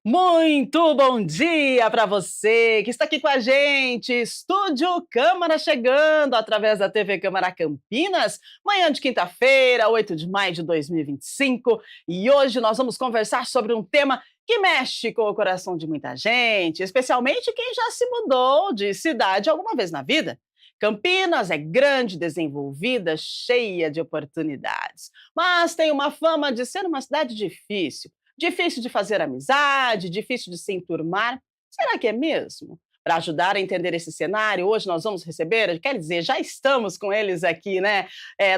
Muito bom dia para você que está aqui com a gente. Estúdio Câmara chegando através da TV Câmara Campinas, manhã de quinta-feira, 8 de maio de 2025. E hoje nós vamos conversar sobre um tema que mexe com o coração de muita gente, especialmente quem já se mudou de cidade alguma vez na vida. Campinas é grande, desenvolvida, cheia de oportunidades, mas tem uma fama de ser uma cidade difícil. Difícil de fazer amizade, difícil de se enturmar. Será que é mesmo? Para ajudar a entender esse cenário, hoje nós vamos receber, quer dizer, já estamos com eles aqui, né?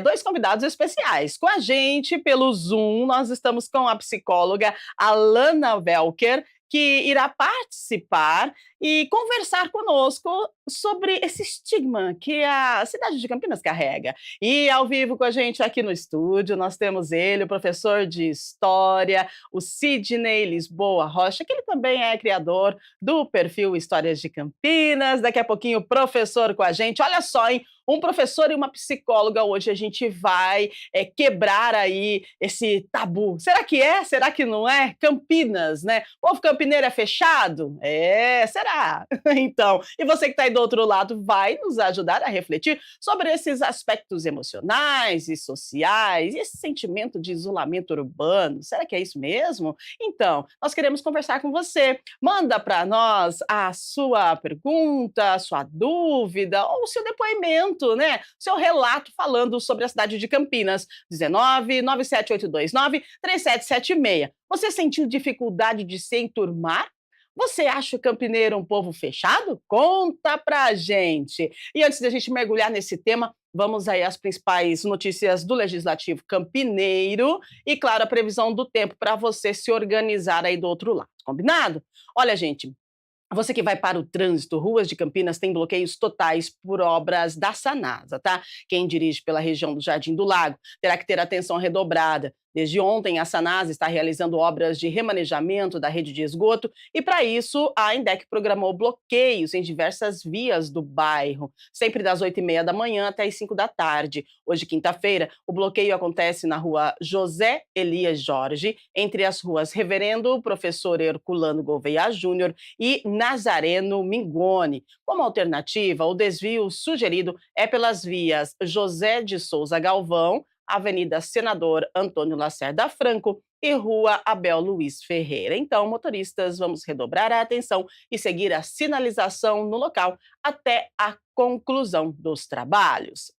Dois convidados especiais. Com a gente, pelo Zoom, nós estamos com a psicóloga Alana Welker, que irá participar e conversar conosco sobre esse estigma que a cidade de Campinas carrega. E ao vivo com a gente aqui no estúdio, nós temos ele, o professor de História, o Sidney Lisboa Rocha, que ele também é criador do perfil Histórias de Campinas. Daqui a pouquinho, o professor com a gente. Olha só, hein? Um professor e uma psicóloga. Hoje a gente vai quebrar aí esse tabu. Será que é? Será que não é? Campinas, né? O povo campineiro é fechado? Será? Então, e você que está aí do outro lado vai nos ajudar a refletir sobre esses aspectos emocionais e sociais, e esse sentimento de isolamento urbano. Será que é isso mesmo? Então, nós queremos conversar com você. Manda para nós a sua pergunta, a sua dúvida ou o seu depoimento, né? Seu relato falando sobre a cidade de Campinas. 19 97829 3776. Você sentiu dificuldade de se enturmar? Você acha o campineiro um povo fechado? Conta pra gente. E antes da gente mergulhar nesse tema, vamos aí às principais notícias do Legislativo Campineiro e, claro, a previsão do tempo para você se organizar aí do outro lado. Combinado? Olha, gente, você que vai para o trânsito, ruas de Campinas têm bloqueios totais por obras da Sanasa, tá? Quem dirige pela região do Jardim do Lago terá que ter atenção redobrada. Desde ontem, a Sanasa está realizando obras de remanejamento da rede de esgoto e, para isso, a Indec programou bloqueios em diversas vias do bairro, sempre das 8h30 da manhã até as 5 da tarde. Hoje, quinta-feira, o bloqueio acontece na rua José Elias Jorge, entre as ruas Reverendo Professor Herculano Gouveia Júnior e Nazareno Mingoni. Como alternativa, o desvio sugerido é pelas vias José de Souza Galvão, Avenida Senador Antônio Lacerda Franco e Rua Abel Luiz Ferreira. Então, motoristas, vamos redobrar a atenção e seguir a sinalização no local até a conclusão dos trabalhos.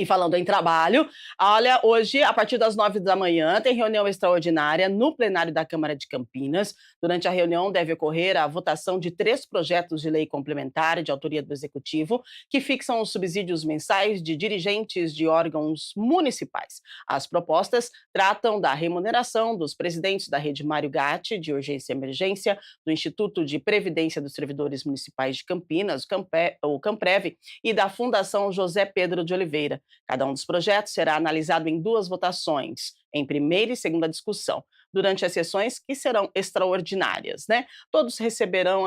E falando em trabalho, olha, hoje, a partir das 9 da manhã, tem reunião extraordinária no plenário da Câmara de Campinas. Durante a reunião, deve ocorrer a votação de 3 projetos de lei complementar de autoria do Executivo, que fixam os subsídios mensais de dirigentes de órgãos municipais. As propostas tratam da remuneração dos presidentes da Rede Mário Gatti, de urgência e emergência, do Instituto de Previdência dos Servidores Municipais de Campinas, o Camprev, e da Fundação José Pedro de Oliveira. Cada um dos projetos será analisado em 2 votações, em primeira e segunda discussão, durante as sessões que serão extraordinárias, né? Todos receberam,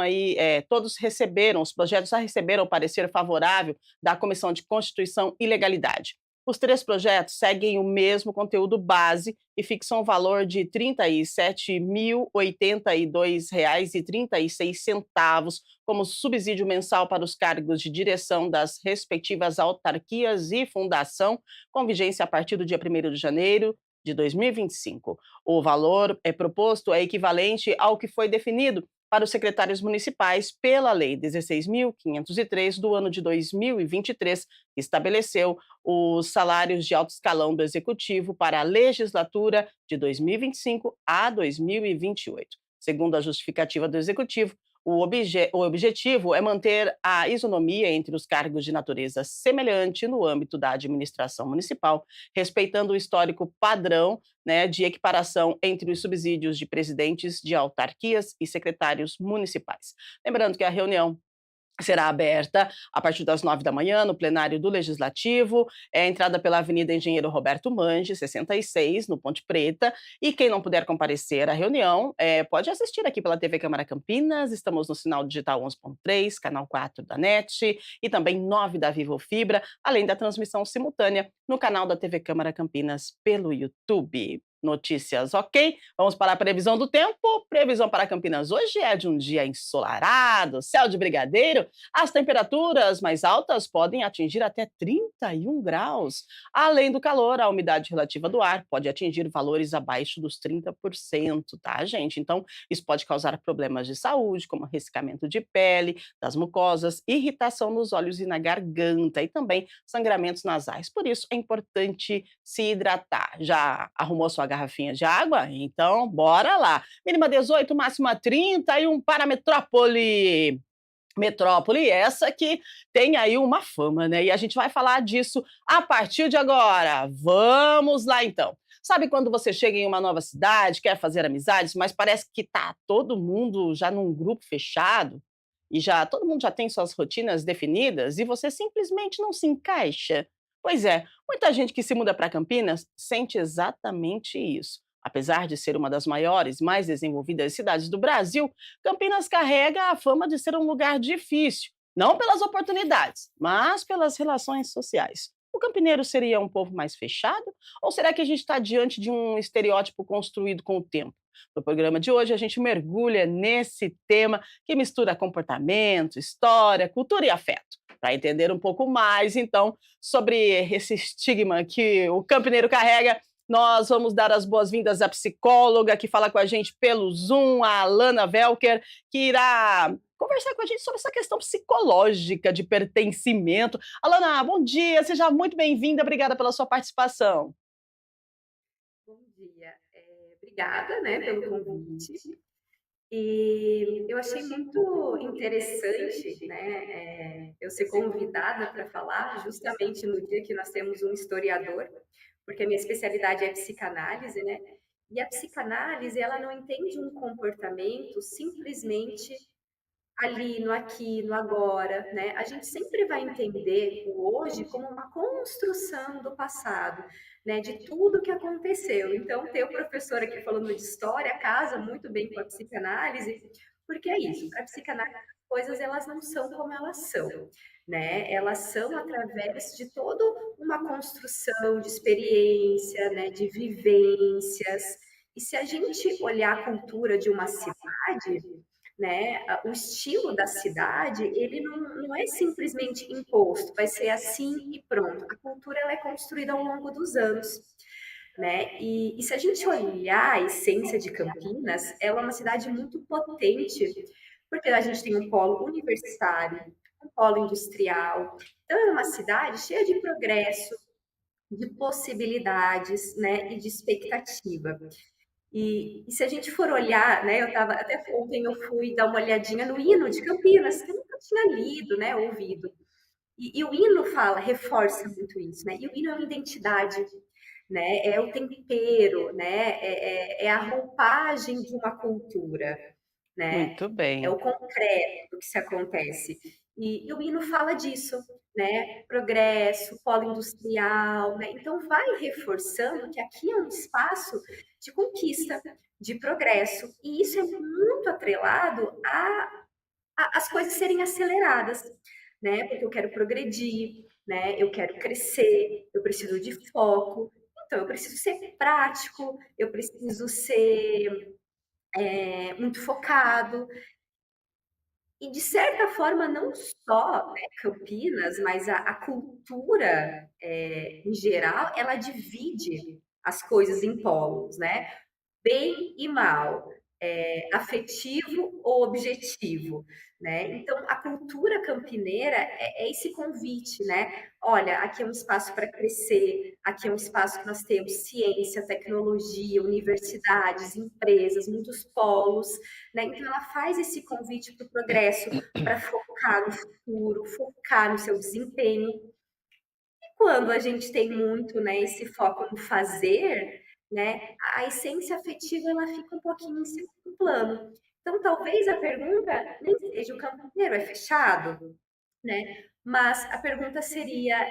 os projetos já receberam o parecer favorável da Comissão de Constituição e Legalidade. Os 3 projetos seguem o mesmo conteúdo base e fixam o valor de R$ 37.082,36 como subsídio mensal para os cargos de direção das respectivas autarquias e fundação, com vigência a partir do dia 1º de janeiro de 2025. O valor proposto é equivalente ao que foi definido para os secretários municipais pela Lei 16.503 do ano de 2023, que estabeleceu os salários de alto escalão do Executivo para a legislatura de 2025 a 2028. Segundo a justificativa do Executivo, o objetivo é manter a isonomia entre os cargos de natureza semelhante no âmbito da administração municipal, respeitando o histórico padrão, né, de equiparação entre os subsídios de presidentes de autarquias e secretários municipais. Lembrando que a reunião será aberta a partir das 9 da manhã no plenário do Legislativo, entrada pela Avenida Engenheiro Roberto Mange, 66, no Ponte Preta, e quem não puder comparecer à reunião, pode assistir aqui pela TV Câmara Campinas. Estamos no sinal digital 11.3, canal 4 da NET, e também 9 da Vivo Fibra, além da transmissão simultânea no canal da TV Câmara Campinas pelo YouTube. notícias, ok? Vamos para a previsão do tempo. Previsão para Campinas hoje é de um dia ensolarado, céu de brigadeiro. As temperaturas mais altas podem atingir até 31 graus. Além do calor, a umidade relativa do ar pode atingir valores abaixo dos 30%, tá, gente? Então, isso pode causar problemas de saúde, como ressecamento de pele, das mucosas, irritação nos olhos e na garganta e também sangramentos nasais. Por isso, é importante se hidratar. Já arrumou sua garrafinha de água? Então, bora lá. Mínima 18, máxima 31 para Metrópole. Metrópole essa que tem aí uma fama, né? E a gente vai falar disso a partir de agora. Vamos lá então. Sabe quando você chega em uma nova cidade, quer fazer amizades, mas parece que tá todo mundo já num grupo fechado e já todo mundo já tem suas rotinas definidas e você simplesmente não se encaixa? Pois é, muita gente que se muda para Campinas sente exatamente isso. Apesar de ser uma das maiores, mais desenvolvidas cidades do Brasil, Campinas carrega a fama de ser um lugar difícil, não pelas oportunidades, mas pelas relações sociais. O campineiro seria um povo mais fechado? Ou será que a gente está diante de um estereótipo construído com o tempo? No programa de hoje, a gente mergulha nesse tema que mistura comportamento, história, cultura e afeto. Para entender um pouco mais, então, sobre esse estigma que o campineiro carrega, nós vamos dar as boas-vindas à psicóloga que fala com a gente pelo Zoom, a Alana Velker, que irá conversar com a gente sobre essa questão psicológica de pertencimento. Alana, bom dia, seja muito bem-vinda, obrigada pela sua participação. Bom dia, obrigada, né, pelo convite. E eu achei muito interessante, né, eu ser convidada para falar justamente no dia que nós temos um historiador, porque a minha especialidade é psicanálise, né, e a psicanálise ela não entende um comportamento simplesmente ali, no aqui, no agora, né? A gente sempre vai entender o hoje como uma construção do passado, né? De tudo que aconteceu. Então, ter o professor aqui falando de história casa muito bem com a psicanálise, porque é isso. Para a psicanálise, as coisas elas não são como elas são, né? Elas são através de toda uma construção de experiência, né? De vivências. E se a gente olhar a cultura de uma cidade, né? O estilo da cidade, ele não é simplesmente imposto, vai ser assim e pronto. A cultura ela é construída ao longo dos anos, né? E se a gente olhar a essência de Campinas, ela é uma cidade muito potente, porque a gente tem um polo universitário, um polo industrial, então é uma cidade cheia de progresso, de possibilidades, né, e de expectativa. E se a gente for olhar, né, eu estava até ontem eu fui dar uma olhadinha no hino de Campinas, que eu nunca tinha lido, né, ouvido. E o hino fala, reforça muito isso, né? E o hino é uma identidade, né? É o tempero, né? É a roupagem de uma cultura, né? Muito É bem. o concreto que se acontece. E o hino fala disso, né? Progresso, polo industrial, né? Então vai reforçando que aqui é um espaço de conquista, de progresso. E isso é muito atrelado as coisas serem aceleradas, né? Porque eu quero progredir, né? Eu quero crescer, eu preciso de foco. Então, eu preciso ser prático, eu preciso ser muito focado. E, de certa forma, não só, né, Campinas, mas a cultura, em geral, ela divide as coisas em polos, né? Bem e mal, afetivo ou objetivo, né? Então, a cultura campineira é esse convite, né? Olha, aqui é um espaço para crescer, aqui é um espaço que nós temos ciência, tecnologia, universidades, empresas, muitos polos, né? Então, ela faz esse convite para o progresso, para focar no futuro, focar no seu desempenho. Quando a gente tem muito, né, esse foco no fazer, né, a essência afetiva ela fica um pouquinho em segundo plano. Então, talvez a pergunta nem seja o campo inteiro é fechado, né? Mas a pergunta seria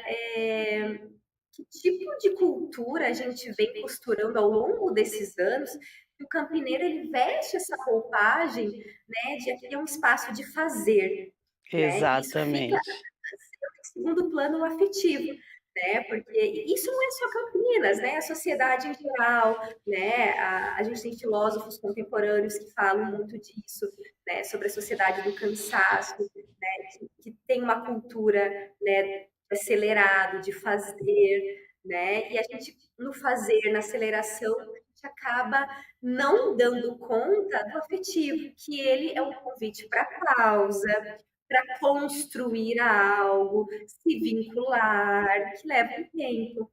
que tipo de cultura a gente vem costurando ao longo desses anos que o campineiro ele veste essa roupagem, né, de aqui é um espaço de fazer, né? E isso fica Exatamente. em segundo plano afetivo. né? Porque isso não é só Campinas, né? A sociedade em geral, né? A gente tem filósofos contemporâneos que falam muito disso, né? Sobre a sociedade do cansaço, né? Que tem uma cultura, né? Acelerado, de fazer, né? E a gente, no fazer, na aceleração, a gente acaba não dando conta do afetivo, que ele é um convite para pausa, para construir algo, se vincular, que leva um tempo,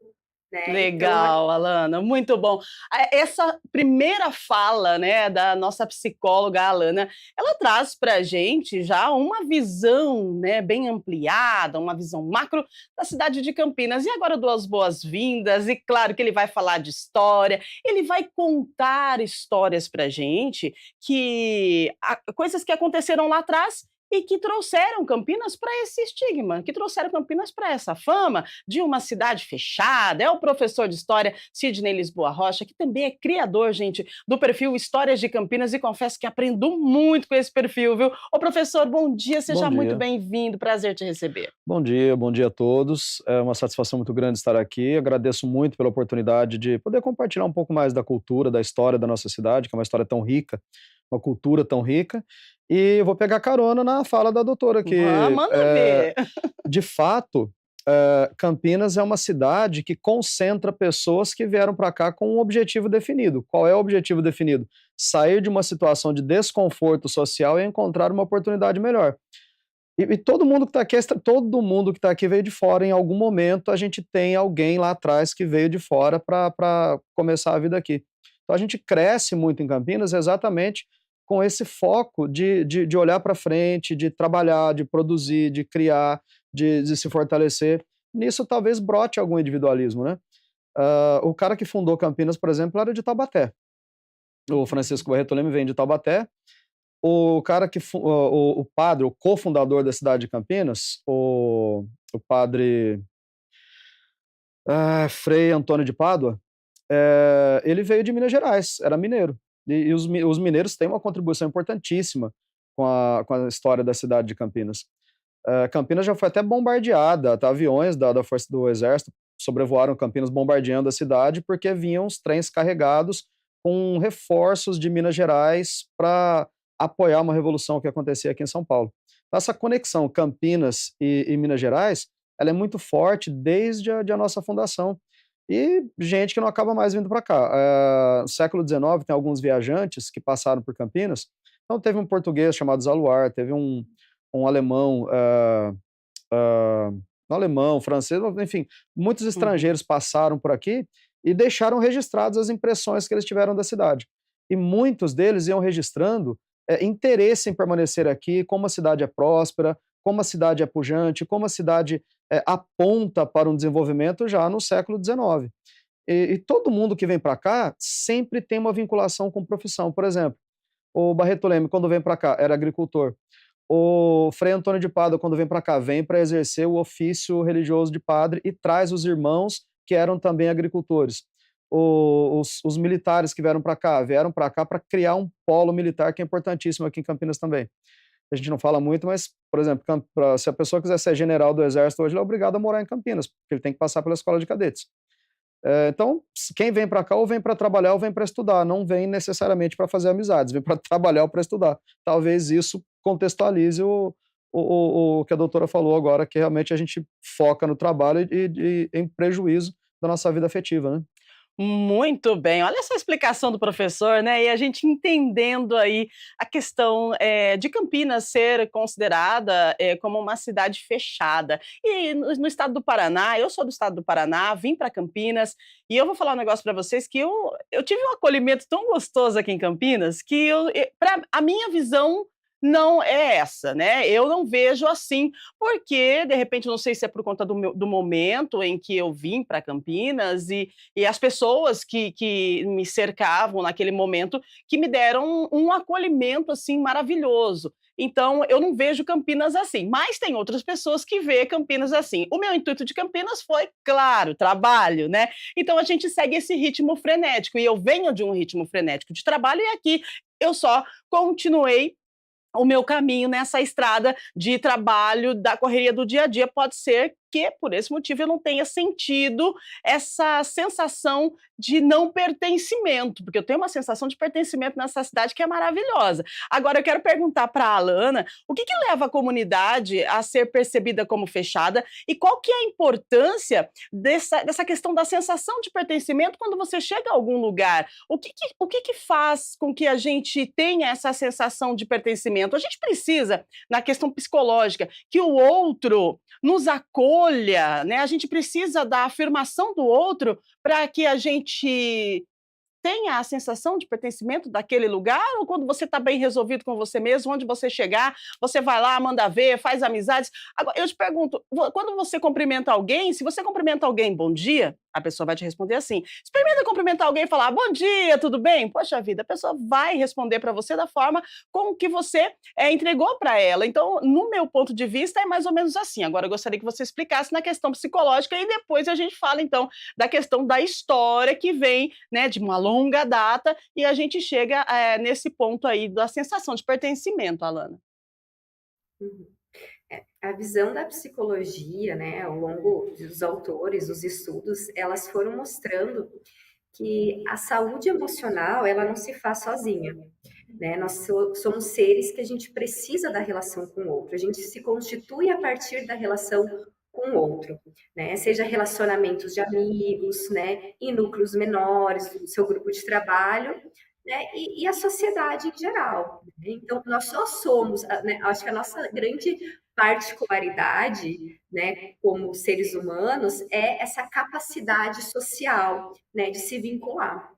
né? Então, Legal, Alana, muito bom. Essa primeira fala, né, da nossa psicóloga Alana, ela traz para a gente já uma visão, né, bem ampliada, uma visão macro da cidade de Campinas. E agora eu dou as boas-vindas, e claro que ele vai falar de história, ele vai contar histórias para a gente, coisas que aconteceram lá atrás e que trouxeram Campinas para esse estigma, que trouxeram Campinas para essa fama de uma cidade fechada. É o professor de história Sidney Lisboa Rocha, que também é criador, gente, do perfil Histórias de Campinas, e confesso que aprendo muito com esse perfil, viu? Ô professor, bom dia, Bom seja muito dia. bem-vindo, prazer te receber. Bom dia a todos. É uma satisfação muito grande estar aqui. Agradeço muito pela oportunidade de poder compartilhar um pouco mais da cultura, da história da nossa cidade, que é uma história tão rica, uma cultura tão rica. E eu vou pegar carona na fala da doutora, Vamos, que, manda ver. de fato, Campinas é uma cidade que concentra pessoas que vieram para cá com um objetivo definido. Qual é o objetivo definido? Sair de uma situação de desconforto social e encontrar uma oportunidade melhor. E todo mundo que está aqui, todo mundo que está aqui veio de fora. Em algum momento a gente tem alguém lá atrás que veio de fora para começar a vida aqui. Então a gente cresce muito em Campinas exatamente com esse foco de olhar para frente, de trabalhar, de produzir, de criar, de se fortalecer. Nisso talvez brote algum individualismo, né? O cara que fundou Campinas, por exemplo, era de Taubaté. O Francisco Barreto Leme vem de Taubaté. O cara o padre, o cofundador da cidade de Campinas, o padre Frei Antônio de Pádua, ele veio de Minas Gerais, era mineiro. E os mineiros têm uma contribuição importantíssima com a história da cidade de Campinas. Campinas já foi até bombardeada, tá? Aviões da Força do Exército sobrevoaram Campinas bombardeando a cidade porque vinham os trens carregados com reforços de Minas Gerais para apoiar uma revolução que acontecia aqui em São Paulo. Então, essa conexão Campinas e Minas Gerais, ela é muito forte desde a nossa fundação. E gente que não acaba mais vindo para cá. No século XIX, tem alguns viajantes que passaram por Campinas. Então, teve um português chamado Zaluar, teve um alemão, francês, enfim, muitos Uhum. estrangeiros passaram por aqui e deixaram registradas as impressões que eles tiveram da cidade. E muitos deles iam registrando interesse em permanecer aqui, como a cidade é próspera, como a cidade é pujante, como a cidade aponta para um desenvolvimento já no século XIX. E todo mundo que vem para cá sempre tem uma vinculação com profissão. Por exemplo, o Barreto Leme, quando vem para cá, era agricultor. O Frei Antônio de Pádua, quando vem para cá, vem para exercer o ofício religioso de padre e traz os irmãos que eram também agricultores. Os militares que vieram para cá para criar um polo militar que é importantíssimo aqui em Campinas também. A gente não fala muito, mas, por exemplo, se a pessoa quiser ser general do Exército hoje, ele é obrigado a morar em Campinas, porque ele tem que passar pela escola de cadetes. Então, quem vem para cá ou vem para trabalhar ou vem para estudar, não vem necessariamente para fazer amizades, vem para trabalhar ou para estudar. Talvez isso contextualize o que a doutora falou agora, que realmente a gente foca no trabalho e em prejuízo da nossa vida afetiva, né? Muito bem, olha essa explicação do professor, né? E a gente entendendo aí a questão de Campinas ser considerada como uma cidade fechada. E no estado do Paraná, eu sou do estado do Paraná, vim para Campinas e eu vou falar um negócio para vocês que eu tive um acolhimento tão gostoso aqui em Campinas que a minha visão não é essa, né? Eu não vejo assim, porque de repente não sei se é por conta do momento em que eu vim para Campinas e as pessoas que me cercavam naquele momento que me deram um acolhimento assim maravilhoso. Então eu não vejo Campinas assim, mas tem outras pessoas que vê Campinas assim. O meu intuito de Campinas foi, claro, trabalho, né? Então a gente segue esse ritmo frenético e eu venho de um ritmo frenético de trabalho e aqui eu só continuei o meu caminho nessa estrada de trabalho, da correria do dia a dia. Pode ser que, por esse motivo, eu não tenha sentido essa sensação de não pertencimento, porque eu tenho uma sensação de pertencimento nessa cidade que é maravilhosa. Agora, eu quero perguntar para a Alana, o que que leva a comunidade a ser percebida como fechada e qual que é a importância dessa questão da sensação de pertencimento quando você chega a algum lugar? O que que faz com que a gente tenha essa sensação de pertencimento? A gente precisa, na questão psicológica, que o outro nos acolha, né? A gente precisa da afirmação do outro para que a gente tenha a sensação de pertencimento daquele lugar, ou quando você está bem resolvido com você mesmo, onde você chegar, você vai lá, manda ver, faz amizades. Agora, eu te pergunto, quando você cumprimenta alguém, se você cumprimenta alguém bom dia, a pessoa vai te responder assim. Experimenta cumprimentar alguém e falar bom dia, tudo bem? Poxa vida, a pessoa vai responder para você da forma com que você entregou para ela. Então, no meu ponto de vista, é mais ou menos assim. Agora, eu gostaria que você explicasse na questão psicológica e depois a gente fala, então, da questão da história que vem, né, de uma longa data e a gente chega nesse ponto aí da sensação de pertencimento, Alana. Uhum. A visão da psicologia, né, ao longo dos autores, os estudos, elas foram mostrando que a saúde emocional, ela não se faz sozinha, né? Somos seres que a gente precisa da relação com o outro, a gente se constitui a partir da relação com o outro, né? Seja relacionamentos de amigos, né, em núcleos menores, do seu grupo de trabalho, né, e a sociedade em geral, né? Então, nós só somos, né, acho que a nossa grande particularidade, né, como seres humanos, é essa capacidade social, né, de se vincular.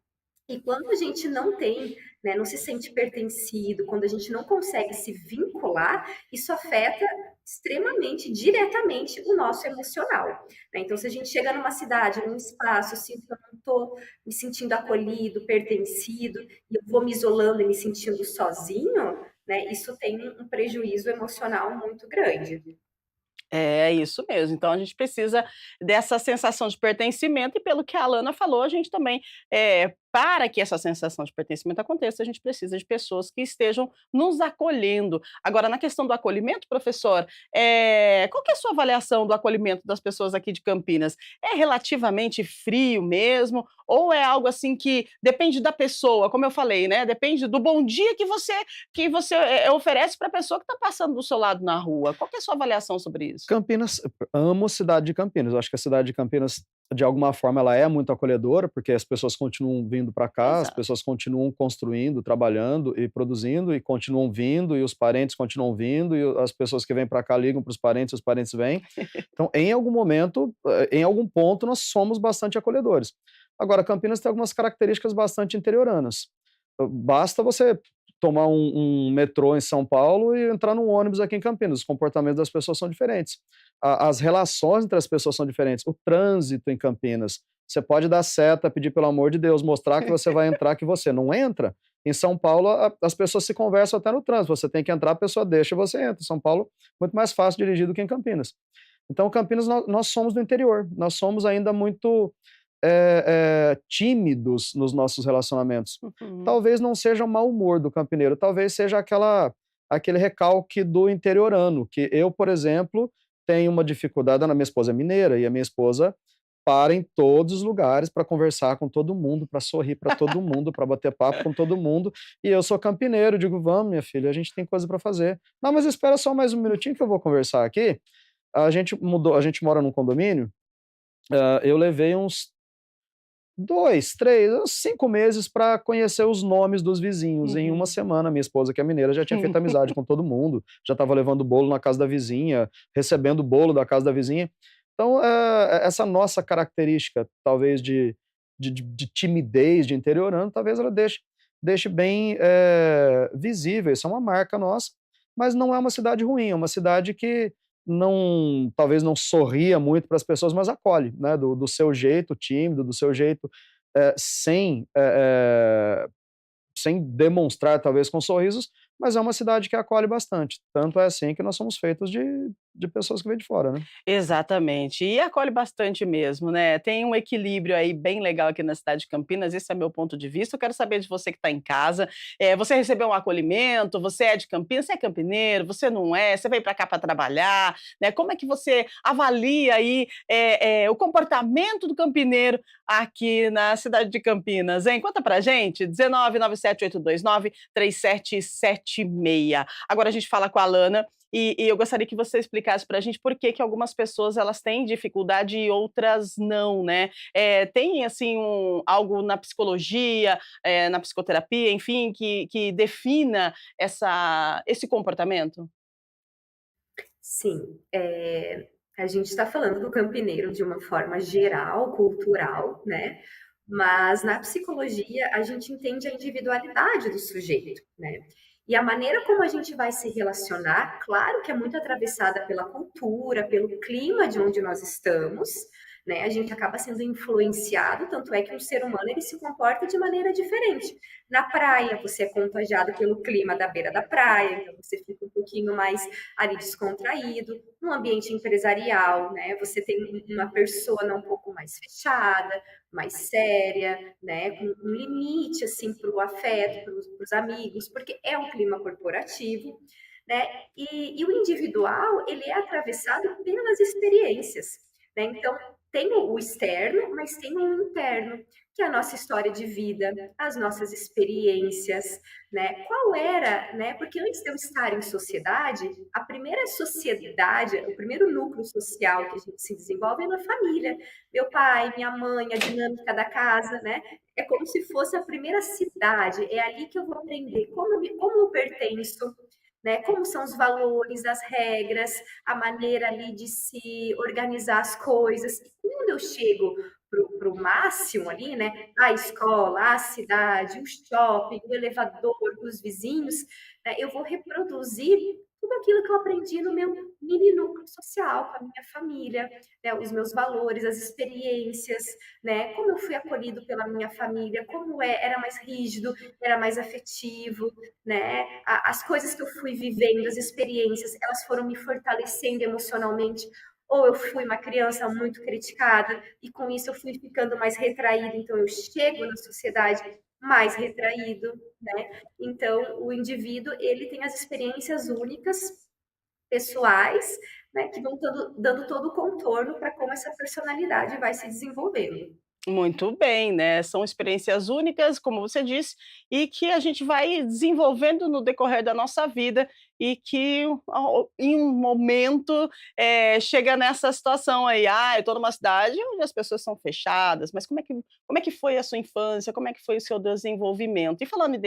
E quando a gente não tem, né, não se sente pertencido, quando a gente não consegue se vincular, isso afeta extremamente, diretamente o nosso emocional, né? Então, se a gente chega numa cidade, num espaço, eu sinto que eu não estou me sentindo acolhido, pertencido, e eu vou me isolando e me sentindo sozinho, né? Isso tem um prejuízo emocional muito grande. É isso mesmo. Então a gente precisa dessa sensação de pertencimento e pelo que a Alana falou, a gente também, para que essa sensação de pertencimento aconteça, a gente precisa de pessoas que estejam nos acolhendo. Agora, na questão do acolhimento, professor, qual que é a sua avaliação do acolhimento das pessoas aqui de Campinas? É relativamente frio mesmo? Ou é algo assim que depende da pessoa, como eu falei, né? Depende do bom dia que você oferece para a pessoa que está passando do seu lado na rua. Qual que é a sua avaliação sobre isso? Campinas, amo a cidade de Campinas. Eu acho que a cidade de Campinas, de alguma forma, ela é muito acolhedora, porque as pessoas continuam vindo para cá, as Exato. pessoas continuam construindo, trabalhando e produzindo, e continuam vindo, e os parentes continuam vindo, e as pessoas que vêm para cá ligam para os parentes, os parentes vêm. Então, em algum momento, em algum ponto, nós somos bastante acolhedores. Agora, Campinas tem algumas características bastante interioranas. Basta você tomar um metrô em São Paulo e entrar num ônibus aqui em Campinas. Os comportamentos das pessoas são diferentes. As relações entre as pessoas são diferentes. O trânsito em Campinas. Você pode dar seta, pedir pelo amor de Deus, mostrar que você vai entrar, que você não entra. Em São Paulo, as pessoas se conversam até no trânsito. Você tem que entrar, a pessoa deixa e você entra. Em São Paulo, muito mais fácil dirigir do que em Campinas. Então, Campinas, nós somos do interior. Nós somos ainda muito tímidos nos nossos relacionamentos. Uhum. Talvez não seja o mau humor do campineiro, talvez seja aquele recalque do interiorano, que eu, por exemplo, tenho uma dificuldade, minha esposa é mineira, e a minha esposa para em todos os lugares para conversar com todo mundo, para sorrir para todo mundo, para bater papo com todo mundo, e eu sou campineiro, digo, vamos, minha filha, a gente tem coisa para fazer. Não, mas espera só mais um minutinho que eu vou conversar aqui. A gente mora num condomínio, eu levei uns 2, 3, uns 5 meses para conhecer os nomes dos vizinhos. Em uma Uhum. semana, minha esposa, que é mineira, já tinha feito amizade com todo mundo, já estava levando bolo na casa da vizinha, recebendo bolo da casa da vizinha. Então, essa nossa característica, talvez, de timidez, de interiorano, talvez ela deixe bem visível. Isso é uma marca nossa, mas não é uma cidade ruim, é uma cidade que talvez não sorria muito para as pessoas, mas acolhe, né, do seu jeito tímido, do seu jeito, sem demonstrar, talvez, com sorrisos, mas é uma cidade que acolhe bastante. Tanto é assim que nós somos feitos de pessoas que vêm de fora, né? Exatamente, e acolhe bastante mesmo, né, tem um equilíbrio aí bem legal aqui na cidade de Campinas, esse é meu ponto de vista. Eu quero saber de você que está em casa, você recebeu um acolhimento, você é de Campinas, você é campineiro, você não é, você veio para cá para trabalhar, né, como é que você avalia aí, o comportamento do campineiro aqui na cidade de Campinas, hein? Conta pra gente, 19978293776. Agora a gente fala com a Alana, e eu gostaria que você explicasse para a gente por que que algumas pessoas elas têm dificuldade e outras não, né? Tem assim algo na psicologia, na psicoterapia, enfim, que defina esse comportamento? Sim, a gente está falando do campineiro de uma forma geral, cultural, né, mas na psicologia a gente entende a individualidade do sujeito, né, e a maneira como a gente vai se relacionar, claro que é muito atravessada pela cultura, pelo clima de onde nós estamos, né, a gente acaba sendo influenciado, tanto é que um ser humano ele se comporta de maneira diferente. Na praia, você é contagiado pelo clima da beira da praia, então você fica um pouquinho mais ali descontraído. No ambiente empresarial, né, você tem uma persona um pouco mais fechada, mais séria, né, com um limite assim para o afeto, para os amigos, porque é um clima corporativo, né? E o individual ele é atravessado pelas experiências, né? Então tem o externo, mas tem o interno, que é a nossa história de vida, as nossas experiências, né? Qual era, né? Porque antes de eu estar em sociedade, a primeira sociedade, o primeiro núcleo social que a gente se desenvolve é na família. Meu pai, minha mãe, a dinâmica da casa, né? É como se fosse a primeira cidade. É ali que eu vou aprender como eu pertenço, né? Como são os valores, as regras, a maneira ali de se organizar as coisas. E quando eu chego para o máximo ali, né? A escola, a cidade, o shopping, o elevador, os vizinhos, né? Eu vou reproduzir tudo aquilo que eu aprendi no meu mini núcleo social, com a minha família, né? Os meus valores, as experiências, né? Como eu fui acolhido pela minha família, como era mais rígido, era mais afetivo, né? As coisas que eu fui vivendo, as experiências, elas foram me fortalecendo emocionalmente. Ou eu fui uma criança muito criticada e com isso eu fui ficando mais retraída, então eu chego na sociedade mais retraído, né? Então o indivíduo ele tem as experiências únicas, pessoais, né, que vão dando todo o contorno para como essa personalidade vai se desenvolvendo. Muito bem, né, são experiências únicas, como você disse, e que a gente vai desenvolvendo no decorrer da nossa vida e que em um momento, chega nessa situação aí, eu estou numa cidade onde as pessoas são fechadas, mas como é que foi a sua infância, como é que foi o seu desenvolvimento? E falando em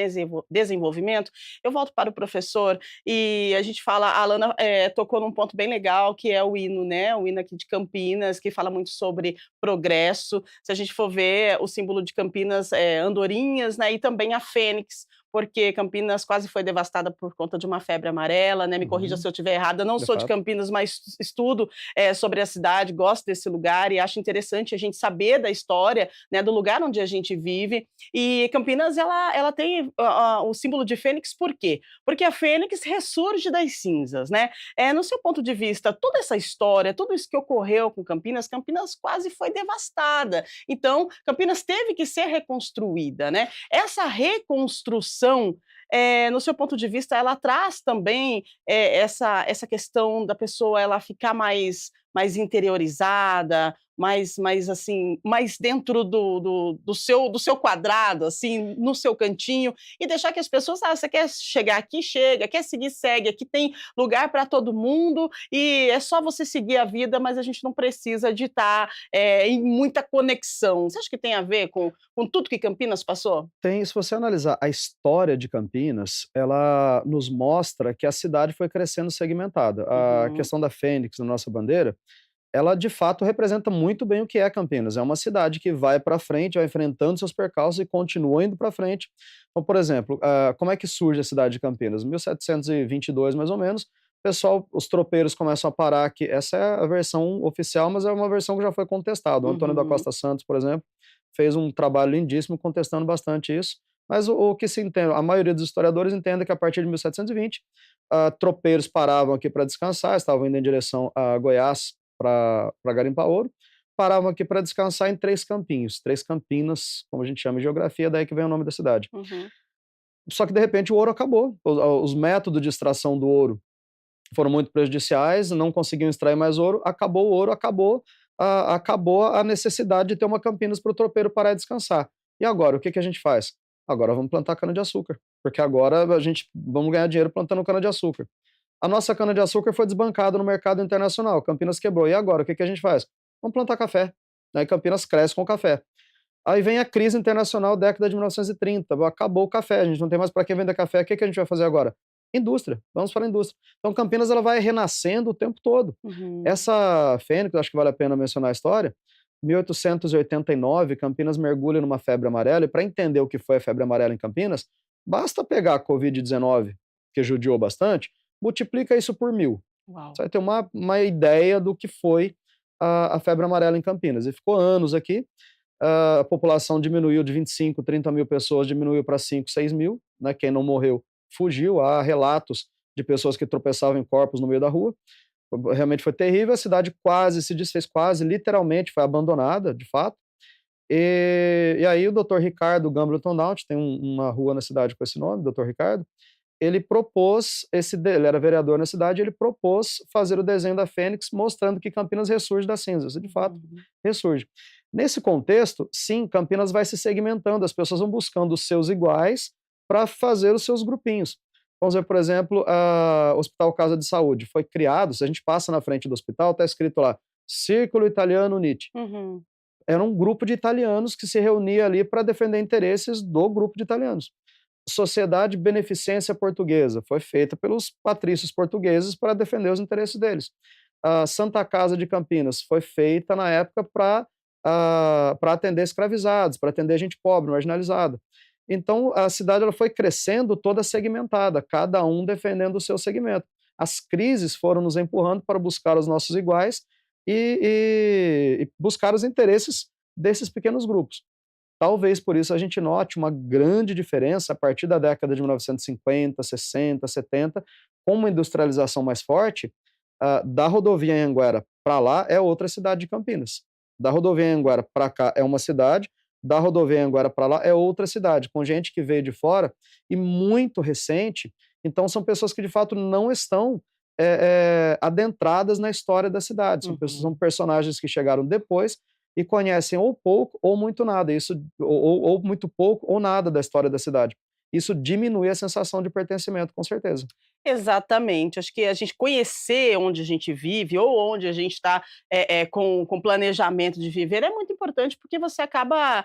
desenvolvimento, eu volto para o professor e a gente fala, a Alana, tocou num ponto bem legal que é o hino, né, o hino aqui de Campinas, que fala muito sobre progresso. Se a gente for ver o símbolo de Campinas, andorinhas, né, e também a fênix, porque Campinas quase foi devastada por conta de uma febre amarela, né, me corrija se Uhum, eu estiver errada, não de sou de fato. Campinas, mas estudo, sobre a cidade, gosto desse lugar e acho interessante a gente saber da história, né, do lugar onde a gente vive. E Campinas ela tem o símbolo de fênix por quê? Porque a fênix ressurge das cinzas, né. No seu ponto de vista, toda essa história, tudo isso que ocorreu com Campinas, Campinas quase foi devastada. Então, Campinas teve que ser reconstruída, né. Essa reconstrução, no seu ponto de vista, ela traz também, essa questão da pessoa ela ficar mais interiorizada, mais assim, mais dentro do seu quadrado, assim, no seu cantinho, e deixar que as pessoas: você quer chegar aqui, chega, quer seguir, segue, aqui tem lugar para todo mundo e é só você seguir a vida, mas a gente não precisa de estar, em muita conexão". Você acha que tem a ver com tudo que Campinas passou? Tem, se você analisar a história de Campinas, ela nos mostra que a cidade foi crescendo segmentada. A Uhum, questão da fênix na nossa bandeira, ela de fato representa muito bem o que é Campinas. É uma cidade que vai para frente, vai enfrentando seus percalços e continua indo para frente. Então, por exemplo, como é que surge a cidade de Campinas? 1722, mais ou menos, o pessoal, os tropeiros começam a parar aqui. Essa é a versão oficial, mas é uma versão que já foi contestada. O Antônio da uhum. Costa Santos, por exemplo, fez um trabalho lindíssimo contestando bastante isso. Mas o que se entende, a maioria dos historiadores entende que a partir de 1720, tropeiros paravam aqui para descansar, estavam indo em direção a Goiás para garimpar ouro, paravam aqui para descansar em Três Campinhos, Três Campinas, como a gente chama em geografia, daí que vem o nome da cidade. Uhum. Só que de repente o ouro acabou, os métodos de extração do ouro foram muito prejudiciais, não conseguiam extrair mais ouro, acabou o ouro, acabou a necessidade de ter uma Campinas para o tropeiro parar e descansar. E agora, o que a gente faz? Agora vamos plantar cana-de-açúcar, porque agora vamos ganhar dinheiro plantando cana-de-açúcar. A nossa cana-de-açúcar foi desbancada no mercado internacional, Campinas quebrou. E agora, o que a gente faz? Vamos plantar café. Aí Campinas cresce com café. Aí vem a crise internacional, década de 1930, acabou o café, a gente não tem mais para que vender café, o que a gente vai fazer agora? Indústria, vamos para a indústria. Então Campinas ela vai renascendo o tempo todo. Uhum. Essa fênix, acho que vale a pena mencionar a história, 1889, Campinas mergulha numa febre amarela, e para entender o que foi a febre amarela em Campinas, basta pegar a Covid-19, que judiou bastante, multiplica isso por 1000. Uau. Você vai ter uma ideia do que foi a febre amarela em Campinas. E ficou anos aqui, a população diminuiu de 25, 30 mil pessoas, diminuiu para 5, 6 mil, né? Quem não morreu fugiu, há relatos de pessoas que tropeçavam em corpos no meio da rua, realmente foi terrível, a cidade quase se desfez, quase, literalmente foi abandonada, de fato, e aí o Dr. Ricardo Gambleton Doubt, tem uma rua na cidade com esse nome, Dr. Ricardo, ele propôs, ele era vereador na cidade, ele propôs fazer o desenho da Fênix, mostrando que Campinas ressurge das cinzas, e de fato, ressurge. Nesse contexto, sim, Campinas vai se segmentando, as pessoas vão buscando os seus iguais para fazer os seus grupinhos. Vamos ver, por exemplo, o Hospital Casa de Saúde. Foi criado, se a gente passa na frente do hospital, está escrito lá, Círculo Italiano Uniti. Uhum. Era um grupo de italianos que se reunia ali para defender interesses do grupo de italianos. Sociedade Beneficência Portuguesa, foi feita pelos patrícios portugueses para defender os interesses deles. A Santa Casa de Campinas foi feita na época para atender escravizados, para atender gente pobre, marginalizada. Então, a cidade ela foi crescendo toda segmentada, cada um defendendo o seu segmento. As crises foram nos empurrando para buscar os nossos iguais e buscar os interesses desses pequenos grupos. Talvez por isso a gente note uma grande diferença a partir da década de 1950, 60, 70, com uma industrialização mais forte, da rodovia Anhanguera para lá é outra cidade de Campinas. Da rodovia Anhanguera para cá é uma cidade, da rodovia Anhanguera para lá é outra cidade, com gente que veio de fora e muito recente. Então são pessoas que de fato não estão adentradas na história da cidade, são personagens que chegaram depois e conhecem ou pouco ou muito nada, ou muito pouco ou nada da história da cidade. Isso diminui a sensação de pertencimento, com certeza. Exatamente, acho que a gente conhecer onde a gente vive ou onde a gente está com planejamento de viver é muito importante, porque você acaba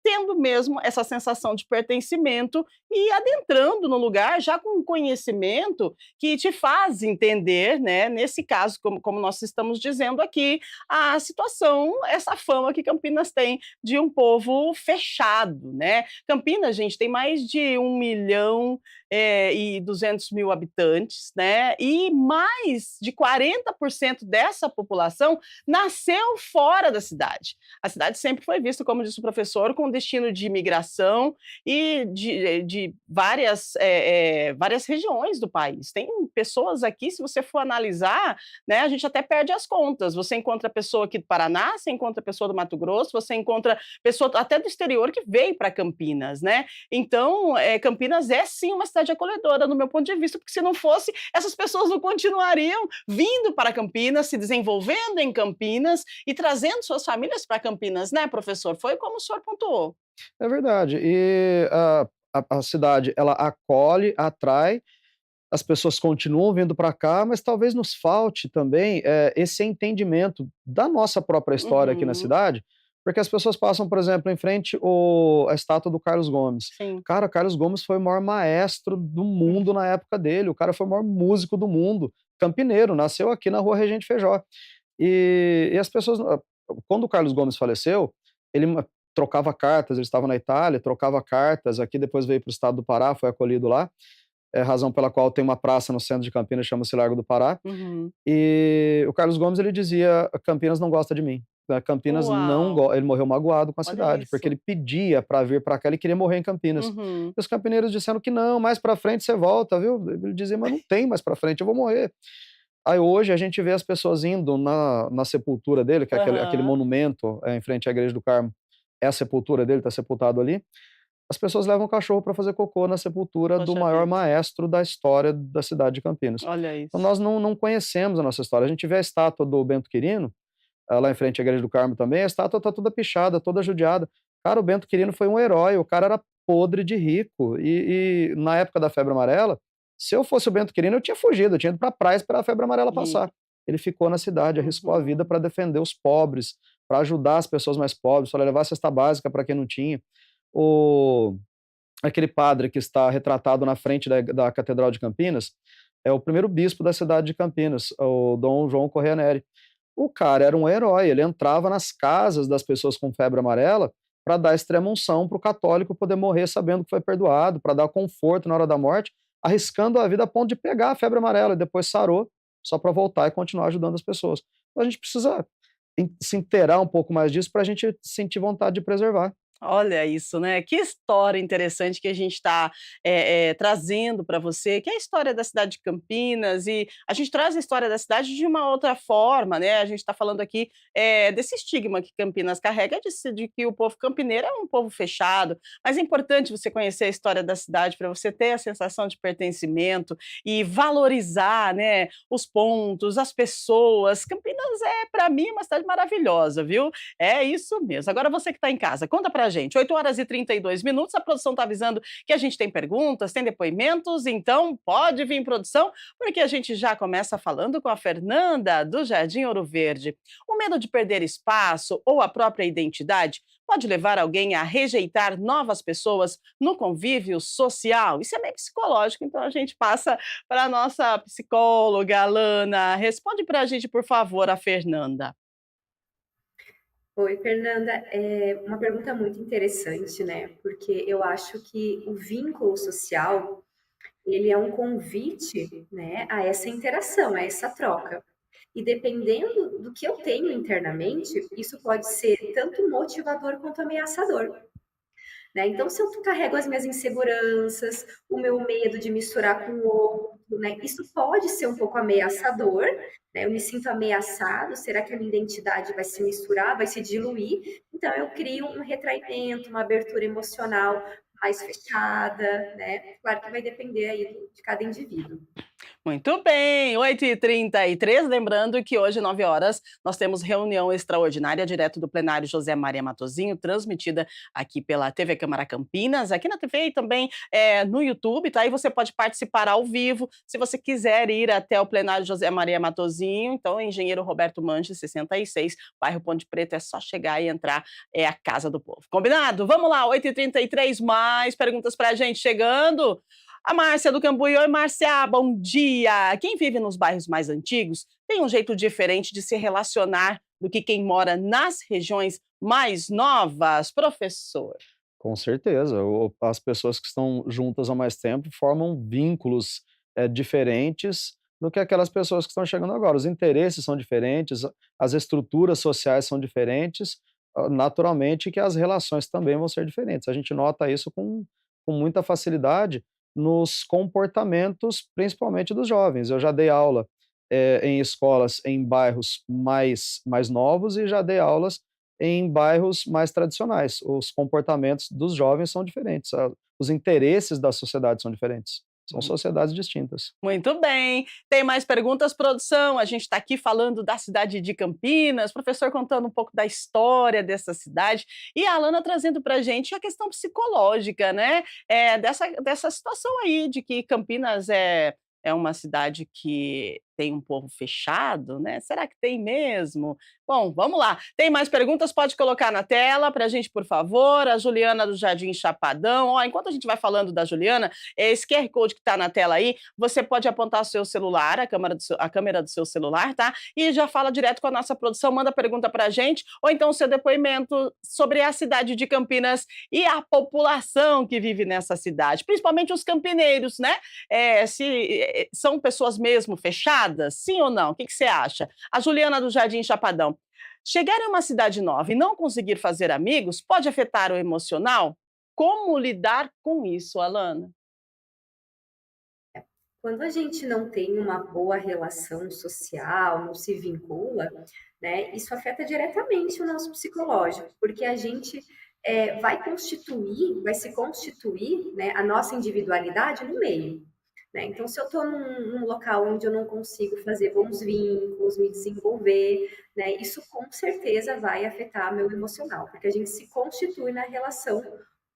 tendo mesmo essa sensação de pertencimento e adentrando no lugar já com um conhecimento que te faz entender, né, nesse caso, como nós estamos dizendo aqui, a situação, essa fama que Campinas tem de um povo fechado, né? Campinas, gente, tem mais de 1.200.000 habitantes, né? E mais de 40% dessa população nasceu fora da cidade. A cidade sempre foi vista, como disse o professor, com destino de imigração e de várias regiões do país. Tem pessoas aqui, se você for analisar, né, a gente até perde as contas. Você encontra pessoa aqui do Paraná, você encontra pessoa do Mato Grosso, você encontra pessoa até do exterior que veio para Campinas, né? Então, Campinas é sim uma cidade acolhedora, no meu ponto de vista, porque se não fosse, essas pessoas não continuariam vindo para Campinas, se desenvolvendo em Campinas e trazendo suas famílias para Campinas, né, professor? Foi como o senhor pontuou. É verdade. E a cidade, ela acolhe, atrai, as pessoas continuam vindo para cá, mas talvez nos falte também esse entendimento da nossa própria história aqui na cidade, porque as pessoas passam, por exemplo, em frente à estátua do Carlos Gomes. Sim. Cara, Carlos Gomes foi o maior maestro do mundo na época dele, o cara foi o maior músico do mundo, campineiro, nasceu aqui na Rua Regente Feijó. E as pessoas, quando o Carlos Gomes faleceu, ele trocava cartas, ele estava na Itália, trocava cartas, aqui depois veio para o estado do Pará, foi acolhido lá, razão pela qual tem uma praça no centro de Campinas, chama-se Largo do Pará, e o Carlos Gomes, ele dizia, Campinas não gosta de mim. Campinas não Uau! ele morreu magoado com a Olha cidade, porque isso. ele pedia para vir para cá, ele queria morrer em Campinas. Uhum. E os campineiros disseram que não, mais para frente você volta, viu? Ele dizia: "Mas não tem mais para frente, eu vou morrer". Aí hoje a gente vê as pessoas indo na sepultura dele, que é aquele Aham. monumento, em frente à Igreja do Carmo, é a sepultura dele, está sepultado ali. As pessoas levam o cachorro para fazer cocô na sepultura do Poxa maior vida, maestro da história da cidade de Campinas. olha Então isso. nós não conhecemos a nossa história. A gente vê a estátua do Bento Quirino, lá em frente à Igreja do Carmo também, a estátua tá toda pichada, toda judiada. Cara, o Bento Quirino foi um herói, o cara era podre de rico. E na época da febre amarela, se eu fosse o Bento Quirino, eu tinha fugido, eu tinha ido pra praia esperar a febre amarela E passar. Ele ficou na cidade, arriscou a vida uhum. para defender os pobres, para ajudar as pessoas mais pobres, para levar cesta básica para quem não tinha. O Aquele padre que está retratado na frente da Catedral de Campinas, é o primeiro bispo da cidade de Campinas, o Dom João Correia Neri. O cara era um herói, ele entrava nas casas das pessoas com febre amarela para dar extrema-unção para o católico poder morrer sabendo que foi perdoado, para dar conforto na hora da morte, arriscando a vida a ponto de pegar a febre amarela e depois sarou, só para voltar e continuar ajudando as pessoas. Então a gente precisa se inteirar um pouco mais disso para a gente sentir vontade de preservar. Olha isso, né, que história interessante que a gente está, trazendo para você, que é a história da cidade de Campinas, e a gente traz a história da cidade de uma outra forma, né, a gente está falando aqui, desse estigma que Campinas carrega de que o povo campineiro é um povo fechado, mas é importante você conhecer a história da cidade para você ter a sensação de pertencimento e valorizar, né, os pontos, as pessoas. Campinas é, para mim, uma cidade maravilhosa, viu. É isso mesmo. Agora você que está em casa, conta pra gente. 8h32, a produção está avisando que a gente tem perguntas, tem depoimentos, então pode vir produção, porque a gente já começa falando com a Fernanda, do Jardim Ouro Verde. O medo de perder espaço ou a própria identidade pode levar alguém a rejeitar novas pessoas no convívio social? Isso é meio psicológico, então a gente passa para a nossa psicóloga, Alana. Responde para a gente, por favor, a Fernanda. Oi, Fernanda. É uma pergunta muito interessante, né? Porque eu acho que o vínculo social, ele é um convite, né, a essa interação, a essa troca. E dependendo do que eu tenho internamente, isso pode ser tanto motivador quanto ameaçador. Né? Então, se eu carrego as minhas inseguranças, o meu medo de misturar com o outro, né? Isso pode ser um pouco ameaçador, né? Eu me sinto ameaçado, será que a minha identidade vai se misturar, vai se diluir? Então, eu crio um retraimento, uma abertura emocional mais fechada, né? Claro que vai depender aí de cada indivíduo. Muito bem, 8h33, lembrando que hoje, 9 horas, nós temos reunião extraordinária direto do plenário José Maria Matosinho, transmitida aqui pela TV Câmara Campinas, aqui na TV e também no YouTube, tá? E você pode participar ao vivo, se você quiser ir até o plenário José Maria Matosinho, então, Engenheiro Roberto Manches, 66, bairro Ponte Preta, é só chegar e entrar, é a casa do povo. Combinado? Vamos lá, 8h33, mais perguntas pra gente chegando. A Márcia do Cambuí. Oi, Márcia, bom dia. Quem vive nos bairros mais antigos tem um jeito diferente de se relacionar do que quem mora nas regiões mais novas, professor? Com certeza, as pessoas que estão juntas há mais tempo formam vínculos, diferentes do que aquelas pessoas que estão chegando agora. Os interesses são diferentes, as estruturas sociais são diferentes, naturalmente que as relações também vão ser diferentes. A gente nota isso com muita facilidade nos comportamentos, principalmente dos jovens. Eu já dei aula, em escolas em bairros mais novos e já dei aulas em bairros mais tradicionais. Os comportamentos dos jovens são diferentes, os interesses da sociedade são diferentes. São sociedades distintas. Muito bem. Tem mais perguntas, produção? A gente está aqui falando da cidade de Campinas, professor contando um pouco da história dessa cidade e a Alana trazendo para a gente a questão psicológica, né? Dessa situação aí de que Campinas é uma cidade que tem um povo fechado, né? Será que tem mesmo? Bom, vamos lá. Tem mais perguntas? Pode colocar na tela para a gente, por favor. A Juliana do Jardim Chapadão. Ó, enquanto a gente vai falando da Juliana, esse QR Code que está na tela aí, você pode apontar o seu celular, a câmera do seu celular, tá? E já fala direto com a nossa produção, manda pergunta para a gente, ou então o seu depoimento sobre a cidade de Campinas e a população que vive nessa cidade, principalmente os campineiros, né? Se são pessoas mesmo fechadas, sim ou não? O que você acha? A Juliana do Jardim Chapadão. Chegar em uma cidade nova e não conseguir fazer amigos pode afetar o emocional? Como lidar com isso, Alana? Quando a gente não tem uma boa relação social, não se vincula, né, isso afeta diretamente o nosso psicológico, porque a gente vai se constituir, né, a nossa individualidade no meio. Né? Então, se eu estou num local onde eu não consigo fazer bons vínculos, me desenvolver, né, isso com certeza vai afetar meu emocional, porque a gente se constitui na relação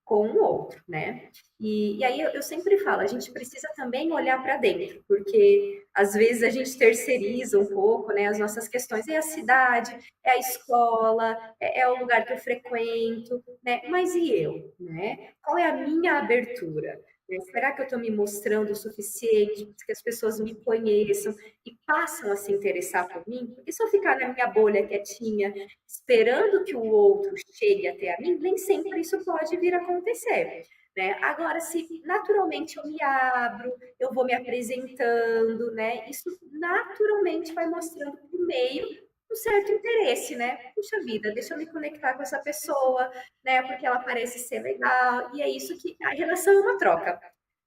com o outro, né? E aí eu sempre falo, a gente precisa também olhar para dentro, porque às vezes a gente terceiriza um pouco, né, as nossas questões. É a cidade, é a escola, é o lugar que eu frequento, né? Mas e eu, né? Qual é a minha abertura? Né? Será que eu estou me mostrando o suficiente para que as pessoas me conheçam e passam a se interessar por mim? Porque se eu ficar na minha bolha quietinha, esperando que o outro chegue até a mim, nem sempre isso pode vir a acontecer. Né? Agora, se naturalmente eu me abro, eu vou me apresentando, né? Isso naturalmente vai mostrando por meio um certo interesse, né? Puxa vida, deixa eu me conectar com essa pessoa, né? Porque ela parece ser legal, e é isso que a relação é uma troca,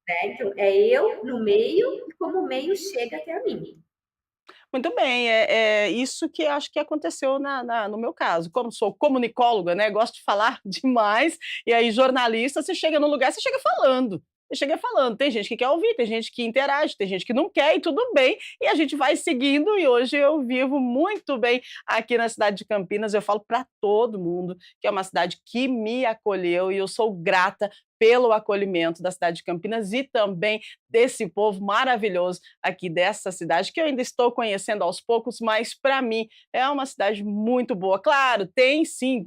né? Então, é eu no meio e como o meio chega até a mim. Muito bem, é isso que acho que aconteceu no meu caso. Como sou comunicóloga, né, gosto de falar demais, e aí jornalista, você chega no lugar, você chega falando. Você chega falando, tem gente que quer ouvir, tem gente que interage, tem gente que não quer e tudo bem, e a gente vai seguindo e hoje eu vivo muito bem aqui na cidade de Campinas, eu falo para todo mundo que é uma cidade que me acolheu e eu sou grata pelo acolhimento da cidade de Campinas e também desse povo maravilhoso aqui dessa cidade, que eu ainda estou conhecendo aos poucos, mas para mim é uma cidade muito boa. Claro, tem sim.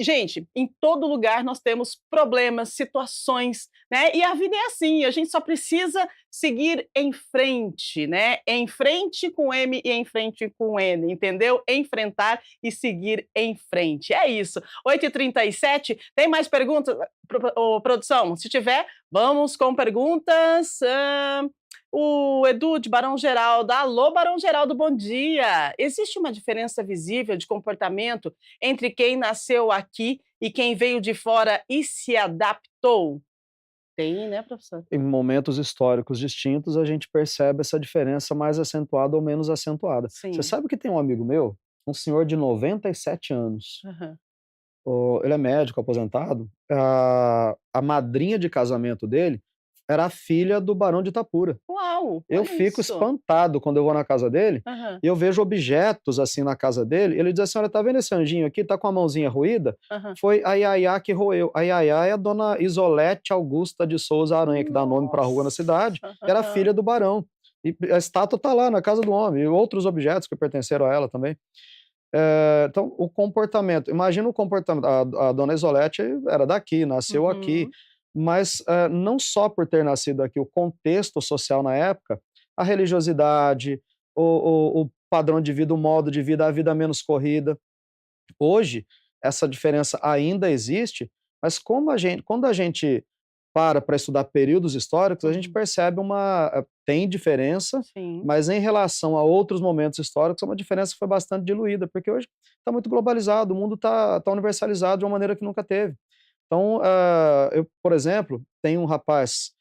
Gente, em todo lugar nós temos problemas, situações, né? E a vida é assim, a gente só precisa seguir em frente, né? Em frente com M e em frente com N, entendeu? Enfrentar e seguir em frente. É isso. 8h37, tem mais perguntas, produção? Se tiver, vamos com perguntas. O Edu de Barão Geraldo. Alô, Barão Geraldo, bom dia. Existe uma diferença visível de comportamento entre quem nasceu aqui e quem veio de fora e se adaptou? Tem, né, professor? Em momentos históricos distintos, a gente percebe essa diferença mais acentuada ou menos acentuada. Você Sim. sabe que tem um amigo meu, um senhor de 97 anos, Aham. ele é médico aposentado, a madrinha de casamento dele era a filha do Barão de Itapura. Uau, Eu olha fico isso. espantado quando eu vou na casa dele, Aham, e eu vejo objetos, assim, na casa dele, ele diz assim: "Olha, tá vendo esse anjinho aqui? Tá com a mãozinha roída? aham. Foi a Iaiá que roeu". A Iaiá é a dona Isolete Augusta de Souza Aranha, que dá nome pra rua na cidade, Nossa. que era Aham. filha do barão. E a estátua tá lá na casa do homem, e outros objetos que pertenceram a ela também. Então, o comportamento, imagina o comportamento, a dona Isolete era daqui, nasceu aqui, Uhum. mas, não só por ter nascido aqui, o contexto social na época, a religiosidade, o padrão de vida, o modo de vida, a vida menos corrida. Hoje, essa diferença ainda existe, mas quando a gente para estudar períodos históricos, a gente Uhum. percebe tem diferença, Sim. mas em relação a outros momentos históricos, é uma diferença que foi bastante diluída, porque hoje está muito globalizado, o mundo está universalizado de uma maneira que nunca teve. Então, eu, por exemplo, tenho um rapaz,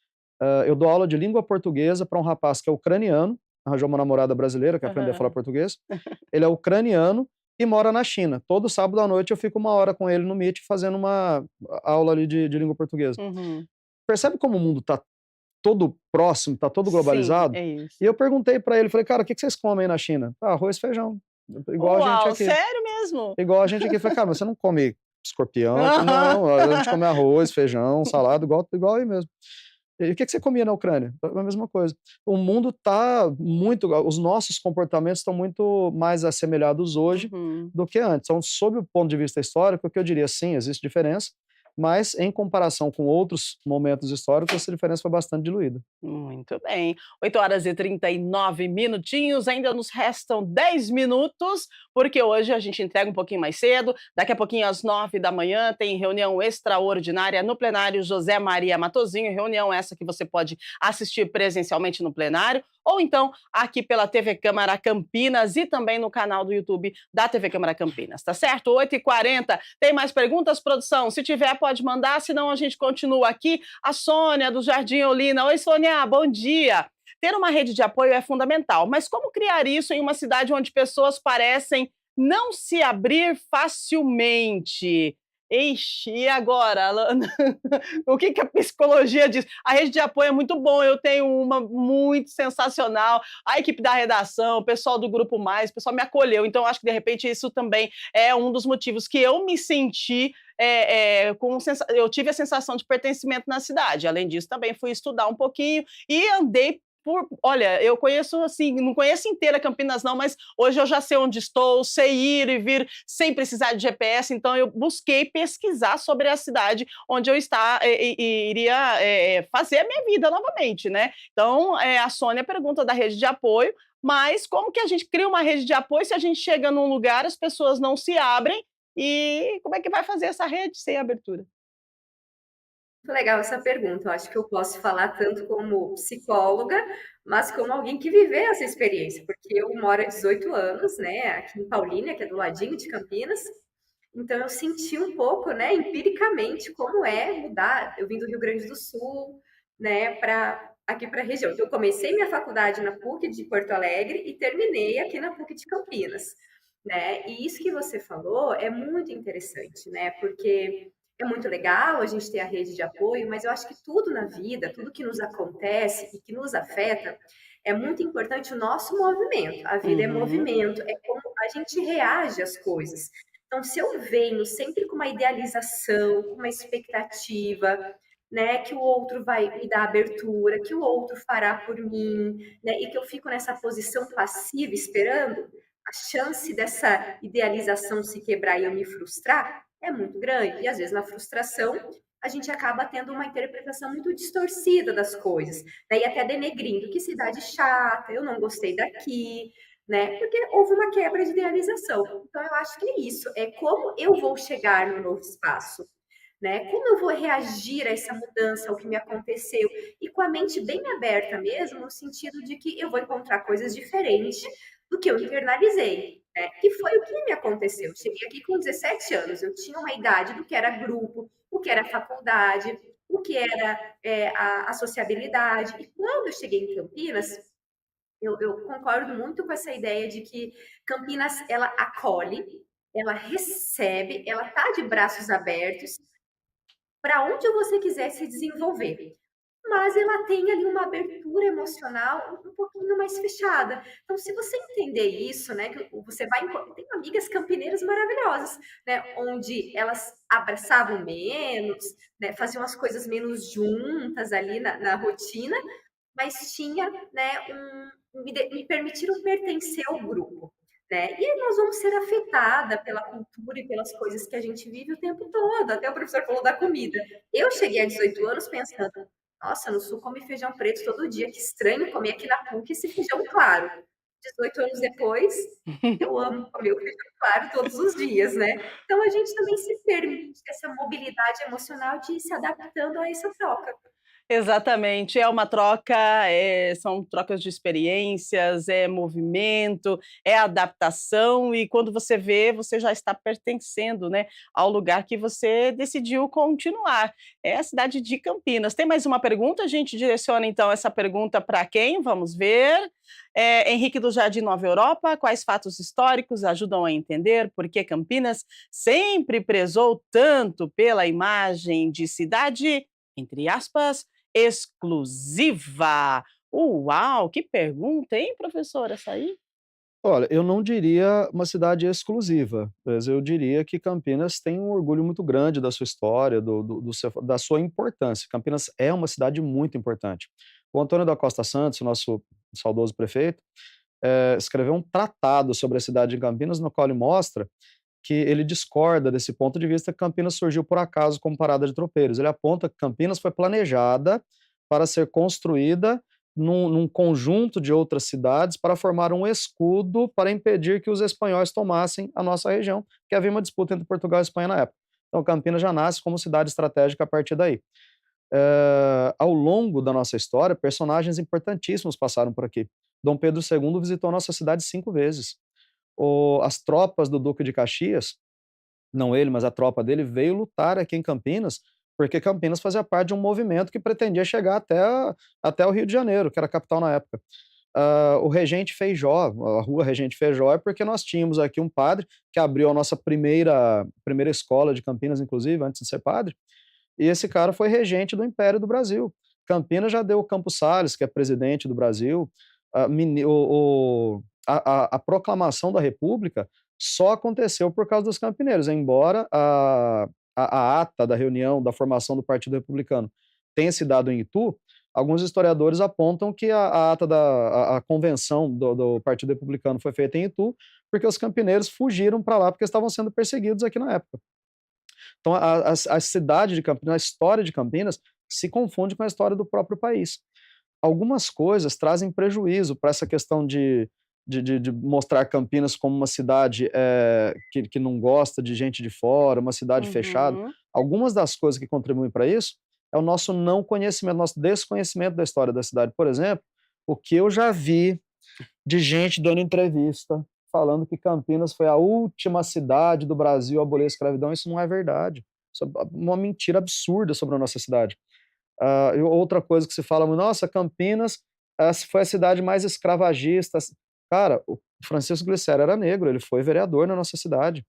eu dou aula de língua portuguesa para um rapaz que é ucraniano, arranjou uma namorada brasileira que aprendeu a falar Aham. português. Ele é ucraniano e mora na China. Todo sábado à noite eu fico 1 hora com ele no Meet fazendo uma aula ali de língua portuguesa. Uhum. Percebe como o mundo está todo próximo, está todo Sim, globalizado? é E eu isso. perguntei para ele, falei: "Cara, o que que vocês comem aí na China?". "Ah, arroz e feijão", igual a gente Uau, aqui. sério mesmo? Igual a gente aqui. Eu falei: "Cara, mas você não come escorpião?". Aham. "Não, a gente come arroz, feijão, salada, igual aí mesmo". "E o que que você comia na Ucrânia?". A mesma coisa. O mundo está muito, os nossos comportamentos estão muito mais assemelhados hoje Uhum. do que antes. Então, sob o ponto de vista histórico, o que eu diria, sim, existe diferença, mas em comparação com outros momentos históricos, essa diferença foi bastante diluída. Muito bem. 8h39, ainda nos restam 10 minutos, porque hoje a gente entrega um pouquinho mais cedo. Daqui a pouquinho, às 9 da manhã, tem reunião extraordinária no plenário José Maria Matozinho, reunião essa que você pode assistir presencialmente no plenário, ou então aqui pela TV Câmara Campinas e também no canal do YouTube da TV Câmara Campinas, tá certo? 8h40, tem mais perguntas, produção? Se tiver, pode mandar, senão a gente continua aqui. A Sônia, do Jardim Olina. Oi, Sônia, bom dia. Ter uma rede de apoio é fundamental, mas como criar isso em uma cidade onde pessoas parecem não se abrir facilmente? Ixi, e agora, Alana? O que a psicologia diz? A rede de apoio é muito bom, eu tenho uma muito sensacional, a equipe da redação, o pessoal do Grupo Mais, o pessoal me acolheu, então acho que de repente isso também é um dos motivos que eu me senti eu tive a sensação de pertencimento na cidade. Além disso, também fui estudar um pouquinho e andei olha, eu conheço assim, não conheço inteira Campinas não, mas hoje eu já sei onde estou, sei ir e vir sem precisar de GPS, então eu busquei pesquisar sobre a cidade onde eu iria fazer a minha vida novamente, né? Então, a Sônia pergunta da rede de apoio, mas como que a gente cria uma rede de apoio se a gente chega num lugar, as pessoas não se abrem e como é que vai fazer essa rede sem abertura? Muito legal essa pergunta. Eu acho que eu posso falar tanto como psicóloga, mas como alguém que viveu essa experiência, porque eu moro há 18 anos, né, aqui em Paulínia, que é do ladinho de Campinas. Então eu senti um pouco, né, empiricamente como é mudar. Eu vim do Rio Grande do Sul, né, para aqui para a região. Então eu comecei minha faculdade na PUC de Porto Alegre e terminei aqui na PUC de Campinas, né? E isso que você falou é muito interessante, né? Porque é muito legal a gente ter a rede de apoio, mas eu acho que tudo na vida, tudo que nos acontece e que nos afeta, é muito importante o nosso movimento. A vida é Uhum. movimento, é como a gente reage às coisas. Então, se eu venho sempre com uma idealização, com uma expectativa, né, que o outro vai me dar abertura, que o outro fará por mim, né, e que eu fico nessa posição passiva esperando, a chance dessa idealização se quebrar e eu me frustrar é muito grande. E às vezes na frustração a gente acaba tendo uma interpretação muito distorcida das coisas, né? E até denegrindo, que cidade chata, eu não gostei daqui, né? Porque houve uma quebra de idealização. Então eu acho que é isso, é como eu vou chegar no novo espaço, né? Como eu vou reagir a essa mudança, ao que me aconteceu, e com a mente bem aberta mesmo, no sentido de que eu vou encontrar coisas diferentes do que eu internalizei, né? Que foi o que me aconteceu. Eu cheguei aqui com 17 anos, eu tinha uma idade do que era grupo, o que era faculdade, o que era a sociabilidade. E quando eu cheguei em Campinas, eu concordo muito com essa ideia de que Campinas, ela acolhe, ela recebe, ela tá de braços abertos para onde você quiser se desenvolver. Mas ela tem ali uma abertura emocional um pouquinho mais fechada. Então, se você entender isso, né, que você vai tem amigas campineiras maravilhosas, né, onde elas abraçavam menos, né, faziam as coisas menos juntas ali na rotina, mas tinha, né, me permitiram pertencer ao grupo, né? E aí nós vamos ser afetada pela cultura e pelas coisas que a gente vive o tempo todo. Até o professor falou da comida. Eu cheguei a 18 anos pensando, nossa, no Sul come feijão preto todo dia, que estranho comer aqui na PUC esse feijão claro. 18 anos depois, eu amo comer o feijão claro todos os dias, né? Então a gente também se permite essa mobilidade emocional de ir se adaptando a essa troca. Exatamente, é uma troca, são trocas de experiências, é movimento, é adaptação e quando você vê, você já está pertencendo, né, ao lugar que você decidiu continuar. É a cidade de Campinas. Tem mais uma pergunta? A gente direciona então essa pergunta para quem? Vamos ver. Henrique do Jardim Nova Europa, quais fatos históricos ajudam a entender por que Campinas sempre prezou tanto pela imagem de cidade, entre aspas, exclusiva. Uau, que pergunta, hein, professora, essa aí? Olha, eu não diria uma cidade exclusiva, mas eu diria que Campinas tem um orgulho muito grande da sua história, da sua importância. Campinas é uma cidade muito importante. O Antônio da Costa Santos, o nosso saudoso prefeito, escreveu um tratado sobre a cidade de Campinas, no qual ele mostra que ele discorda desse ponto de vista que Campinas surgiu por acaso como parada de tropeiros. Ele aponta que Campinas foi planejada para ser construída num conjunto de outras cidades para formar um escudo para impedir que os espanhóis tomassem a nossa região, que havia uma disputa entre Portugal e Espanha na época. Então Campinas já nasce como cidade estratégica a partir daí. Ao longo da nossa história, personagens importantíssimos passaram por aqui. Dom Pedro II visitou a nossa cidade 5 vezes. As tropas do Duque de Caxias, não ele, mas a tropa dele, veio lutar aqui em Campinas, porque Campinas fazia parte de um movimento que pretendia chegar até o Rio de Janeiro, que era a capital na época. O Regente Feijó, a rua Regente Feijó, é porque nós tínhamos aqui um padre que abriu a nossa primeira escola de Campinas, inclusive, antes de ser padre, e esse cara foi regente do Império do Brasil. Campinas já deu o Campos Salles, que é presidente do Brasil. A proclamação da República só aconteceu por causa dos campineiros, embora a ata da reunião, da formação do Partido Republicano tenha se dado em Itu. Alguns historiadores apontam que a ata a convenção do Partido Republicano foi feita em Itu, porque os campineiros fugiram para lá porque estavam sendo perseguidos aqui na época. Então, a cidade de Campinas, a história de Campinas, se confunde com a história do próprio país. Algumas coisas trazem prejuízo para essa questão de mostrar Campinas como uma cidade que não gosta de gente de fora, uma cidade fechada. Algumas das coisas que contribuem para isso é o nosso não conhecimento, nosso desconhecimento da história da cidade. Por exemplo, o que eu já vi de gente dando entrevista falando que Campinas foi a última cidade do Brasil a abolir a escravidão. Isso não é verdade. Isso é uma mentira absurda sobre a nossa cidade. Outra coisa que se fala, nossa, Campinas foi a cidade mais escravagista. Cara, o Francisco Glicério era negro, ele foi vereador na nossa cidade.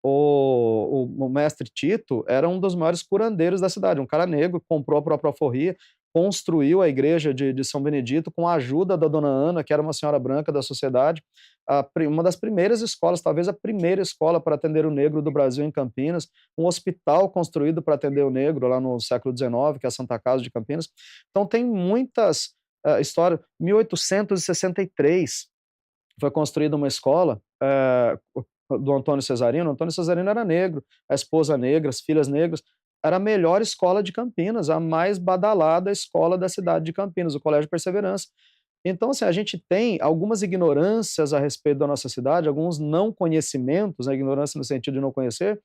O mestre Tito era um dos maiores curandeiros da cidade, um cara negro, comprou a própria alforria, construiu a igreja de São Benedito com a ajuda da dona Ana, que era uma senhora branca da sociedade, uma das primeiras escolas, talvez a primeira escola para atender o negro do Brasil em Campinas, um hospital construído para atender o negro lá no século XIX, que é a Santa Casa de Campinas. Então tem muitas histórias. 1863 foi construída uma escola do Antônio Cesarino. O Antônio Cesarino era negro, a esposa negra, as filhas negras. Era a melhor escola de Campinas, a mais badalada escola da cidade de Campinas, o Colégio Perseverança. Então, assim, a gente tem algumas ignorâncias a respeito da nossa cidade, alguns não conhecimentos, a ignorância no sentido de não conhecer,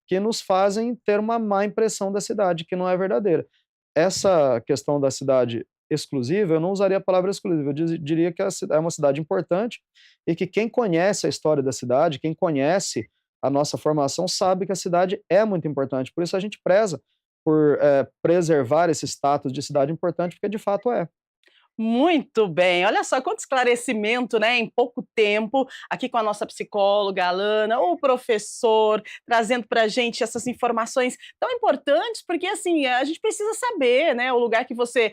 que nos fazem ter uma má impressão da cidade, que não é verdadeira. Essa questão da cidade exclusiva, eu não usaria a palavra exclusiva, eu diria que é uma cidade importante e que quem conhece a história da cidade, quem conhece a nossa formação, sabe que a cidade é muito importante. Por isso a gente preza por preservar esse status de cidade importante, porque de fato é. Muito bem, olha só quanto esclarecimento, né, em pouco tempo, aqui com a nossa psicóloga Alana, o professor, trazendo para a gente essas informações tão importantes, porque assim, a gente precisa saber, né, o lugar que você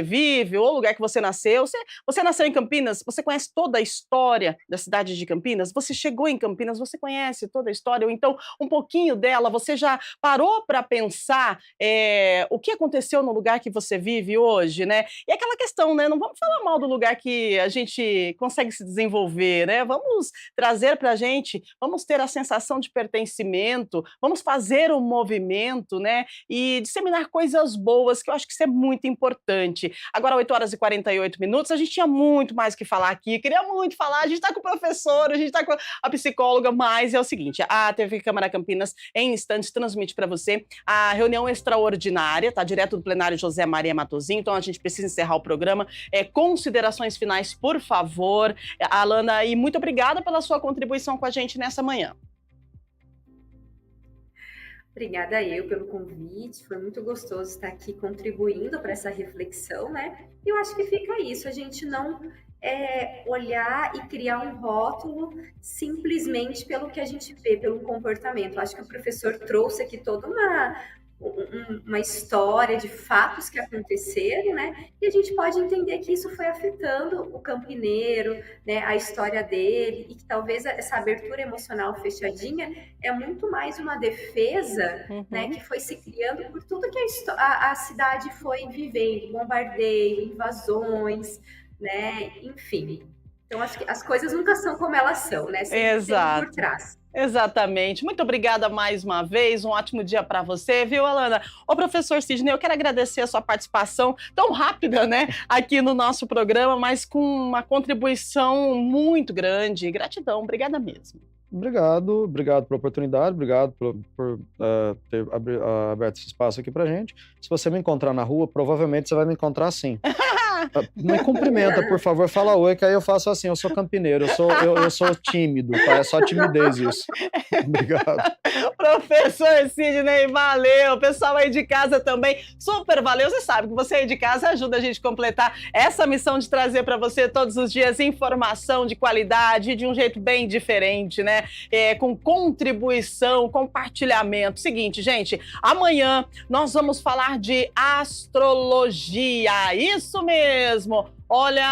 vive, ou o lugar que você nasceu. Você nasceu em Campinas, você conhece toda a história da cidade de Campinas? Você chegou em Campinas, você conhece toda a história, ou então um pouquinho dela, você já parou para pensar o que aconteceu no lugar que você vive hoje, né? E aquela questão, né? Não vamos falar mal do lugar que a gente consegue se desenvolver, né? Vamos trazer para a gente, vamos ter a sensação de pertencimento, vamos fazer um movimento, né? E disseminar coisas boas, que eu acho que isso é muito importante. Agora, 8h48, a gente tinha muito mais o que falar aqui, queria muito falar, a gente está com o professor, a gente está com a psicóloga, mas é o seguinte, a TV Câmara Campinas, em instantes, transmite para você a reunião extraordinária, tá? Direto do plenário José Maria Matosinho, então a gente precisa encerrar o programa. Considerações finais, por favor, Alana, e muito obrigada pela sua contribuição com a gente nessa manhã. Obrigada eu pelo convite, foi muito gostoso estar aqui contribuindo para essa reflexão, né? E eu acho que fica isso, a gente não olhar e criar um rótulo simplesmente pelo que a gente vê, pelo comportamento. Eu acho que o professor trouxe aqui toda uma história de fatos que aconteceram, né? E a gente pode entender que isso foi afetando o campineiro, né? A história dele, e que talvez essa abertura emocional fechadinha é muito mais uma defesa, né? Que foi se criando por tudo que a cidade foi vivendo, bombardeio, invasões, né? Enfim. Então, acho que as coisas nunca são como elas são, né? Sempre tem Exato. por trás. Exatamente. Muito obrigada mais uma vez. Um ótimo dia para você, viu, Alana? Ô, professor Sidney, eu quero agradecer a sua participação tão rápida, né, aqui no nosso programa, mas com uma contribuição muito grande. Gratidão, obrigada mesmo. Obrigado pela oportunidade, obrigado por ter aberto esse espaço aqui pra gente. Se você me encontrar na rua, provavelmente você vai me encontrar assim. Me cumprimenta, por favor, fala oi, que aí eu faço assim, eu sou campineiro, eu sou tímido, tá? É só timidez isso. Obrigado. Professor Sidney, valeu. Pessoal aí de casa também, super valeu. Você sabe que você aí de casa ajuda a gente a completar essa missão de trazer para você todos os dias informação de qualidade, de um jeito bem diferente, né? Com contribuição, compartilhamento. Seguinte, gente, amanhã nós vamos falar de astrologia. Isso mesmo. Olha,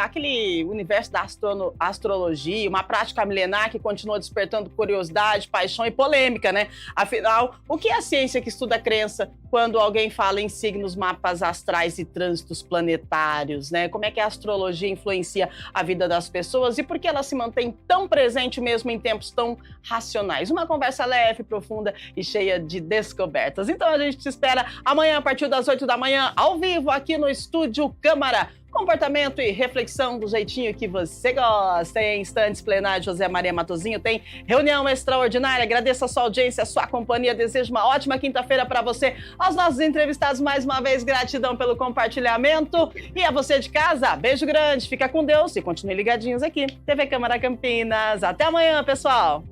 aquele universo da astrologia, uma prática milenar que continua despertando curiosidade, paixão e polêmica, né? Afinal, o que é a ciência que estuda a crença quando alguém fala em signos, mapas astrais e trânsitos planetários, né? Como é que a astrologia influencia a vida das pessoas e por que ela se mantém tão presente mesmo em tempos tão racionais? Uma conversa leve, profunda e cheia de descobertas. Então a gente te espera amanhã a partir das 8 da manhã, ao vivo, aqui no Estúdio Câmara. Comportamento e reflexão do jeitinho que você gosta. Em instantes, plenário José Maria Matosinho tem reunião extraordinária. Agradeço a sua audiência, a sua companhia. Desejo uma ótima quinta-feira para você. Aos nossos entrevistados, mais uma vez, gratidão pelo compartilhamento. E a você de casa, beijo grande, fica com Deus e continue ligadinhos aqui. TV Câmara Campinas. Até amanhã, pessoal!